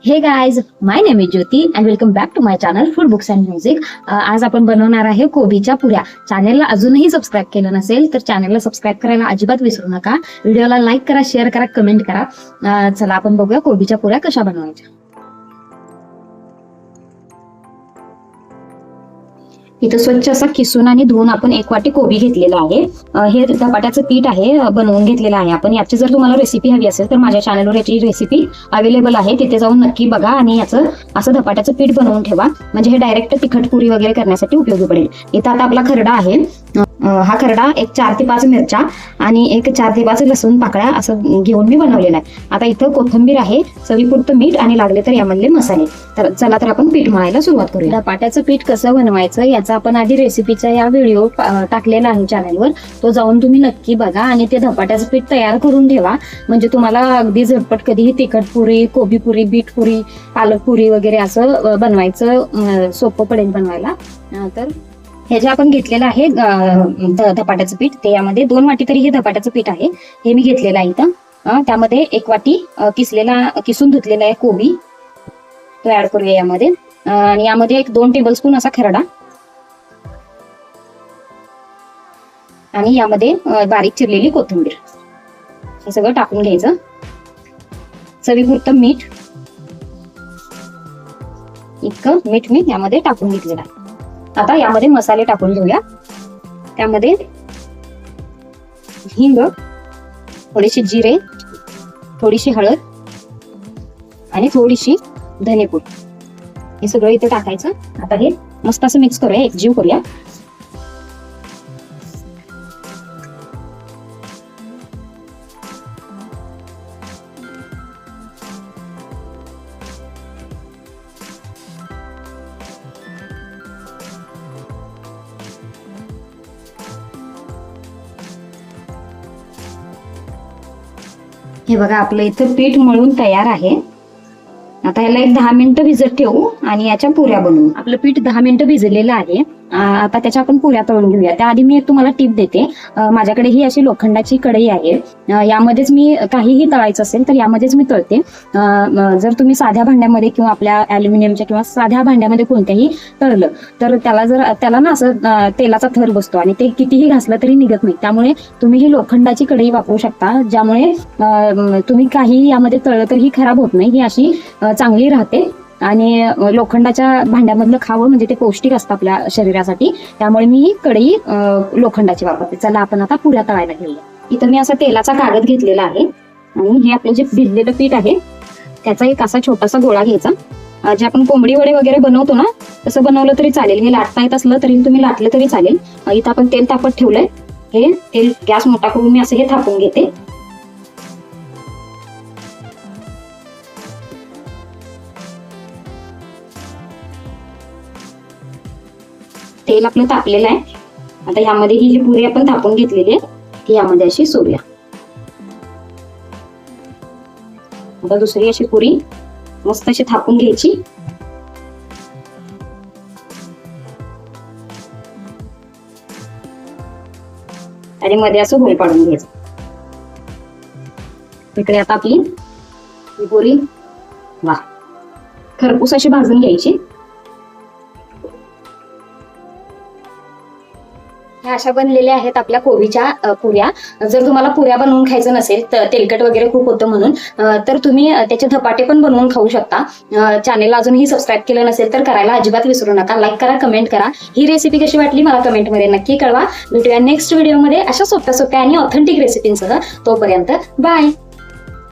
हे guys, my name is Jyoti and welcome back to my channel food books and music. आज आपण बनवणार आहे कोबीच्या पुऱ्या. चॅनलला अजूनही सबस्क्राईब केलं नसेल तर चॅनलला सबस्क्राईब करायला अजिबात विसरू नका. व्हिडिओला लाईक करा, शेअर करा, कमेंट करा. चला आपण बघूया कोबीच्या पुऱ्या कशा बनवायच्या. इथं स्वच्छ असा किसून आणि धुवून आपण 1 वाटी कोबी घेतलेला आहे. हे धपाट्याचं पीठ आहे, बनवून घेतलेलं आहे आपण. याची जर तुम्हाला रेसिपी हवी असेल तर माझ्या चॅनलवर याची रेसिपी अवेलेबल आहे, तिथे जाऊन नक्की बघा आणि याचं असं धपाट्याचं पीठ बनवून ठेवा, म्हणजे हे डायरेक्ट तिखट पुरी वगैरे करण्यासाठी उपयोगी पडेल. इथं आता आपला खरडा आहे. हा खरडा 4 ते 5 मिरच्या आणि 4 ते 5 लसूण पाकळ्या असं घेऊन मी बनवलेला आहे. आता इथं कोथिंबीर आहे, चवीपुरतं मीठ आणि लागले तर यामधले मसाले. तर चला तर आपण पीठ मळायला सुरुवात करूया. धपाट्याचं पीठ कसं बनवायचं याचा आपण आधी रेसिपीचा या व्हिडिओ टाकलेला आहे चॅनलवर, तो जाऊन तुम्ही नक्की बघा आणि ते धपाट्याचं पीठ तयार करून ठेवा, म्हणजे तुम्हाला अगदी झटपट कधीही तिखट पुरी, कोबी पुरी, बीट पुरी, पालक पुरी वगैरे असं बनवायचं सोपं पडेल बनवायला. तर हे जे आपण घेतलेलं आहे धपाट्याचं पीठ, ते यामध्ये 2 वाटी तरी हे धपाट्याचं पीठ आहे, हे मी घेतलेलं आहे इथं. त्यामध्ये 1 वाटी किसून धुतलेला आहे कोबी, तो ऍड करूया यामध्ये. आणि यामध्ये 2 टेबलस्पून असा खरडा आणि यामध्ये बारीक चिरलेली कोथिंबीर, हे सगळं टाकून घ्यायचं. चवीपुरतं मीठ, इतकं मीठ मी यामध्ये टाकून घेतलेलं आहे. आता यामध्ये मसाले टाकून घेऊया. त्यामध्ये हिंग, थोडीशी जिरे, थोडीशी हळद आणि थोडीशी धनेपूड, हे सगळं इथे टाकायचं. आता हे मस्त असं मिक्स करूया, एकजीव करूया. हे बघा, आपलं इथं पीठ मळून तयार आहे. आता याला 10 मिनिटं भिजत ठेवू आणि याच्या पुऱ्या बनवू. आपलं पीठ 10 मिनिटं भिजलेलं आहे. आता त्याच्या आपण पुऱ्या तळून घेऊया. त्याआधी मी एक तुम्हाला टिप देते. माझ्याकडे ही अशी लोखंडाची कढई आहे, यामध्येच मी काहीही तळायचं असेल तर यामध्येच मी तळते. जर तुम्ही साध्या भांड्यामध्ये किंवा आपल्या अल्युमिनियमच्या किंवा साध्या भांड्यामध्ये कोणत्याही तळलं तर त्याला ना असं तेलाचा थर बसतो आणि ते कितीही घासलं तरी निघत नाही. त्यामुळे तुम्ही ही लोखंडाची कढई वापरू शकता, ज्यामुळे तुम्ही काही यामध्ये तळलं तर ही खराब होत नाही, ही अशी चांगली राहते. आणि लोखंडाच्या भांड्यामधलं खावं म्हणजे ते पौष्टिक असतं आपल्या शरीरासाठी, त्यामुळे मी ही कढई लोखंडाची वापरते. चला आपण आता पुऱ्या तळायला घेऊया. इथं मी असा तेलाचा कागद घेतलेला आहे आणि हे आपलं जे भिजलेलं पीठ आहे त्याचा एक असा छोटासा गोळा घ्यायचा. जे आपण कोंबडी वडे वगैरे बनवतो ना, तसं बनवलं तरी चालेल. हे लाटता येत असलं तरी तुम्ही लाटलं तरी चालेल. इथं आपण तेल तापत ठेवलंय, हे तेल गॅस मोठा करून मी असं हे थापून घेते. तेल आपलं तापलेलं आहे. आता यामध्ये ही जी पुरी आपण थापून घेतलेली आहे ती यामध्ये अशी सोडूया. आता दुसरी अशी पुरी मस्त अशी थापून घ्यायची. आणि मध्ये असं होल पाडून घ्यायचं. इकडे आता आपली ही पुरी खरपूस अशी भाजून घ्यायची. ह्या अशा बनलेल्या आहेत आपल्या कोबीच्या पुऱ्या. जर तुम्हाला पुऱ्या बनवून खायचं नसेल तर तेलकट वगैरे खूप होतं म्हणून, तर तुम्ही त्याचे धपाटे पण बनवून खाऊ शकता. चॅनेलला अजूनही सबस्क्राईब केलं नसेल तर करायला अजिबात विसरू नका. लाईक करा, कमेंट करा. ही रेसिपी कशी वाटली मला कमेंटमध्ये नक्की कळवा. भेटूया नेक्स्ट व्हिडिओमध्ये अशा सोप्या आणि ऑथेंटिक रेसिपींसह. तोपर्यंत बाय.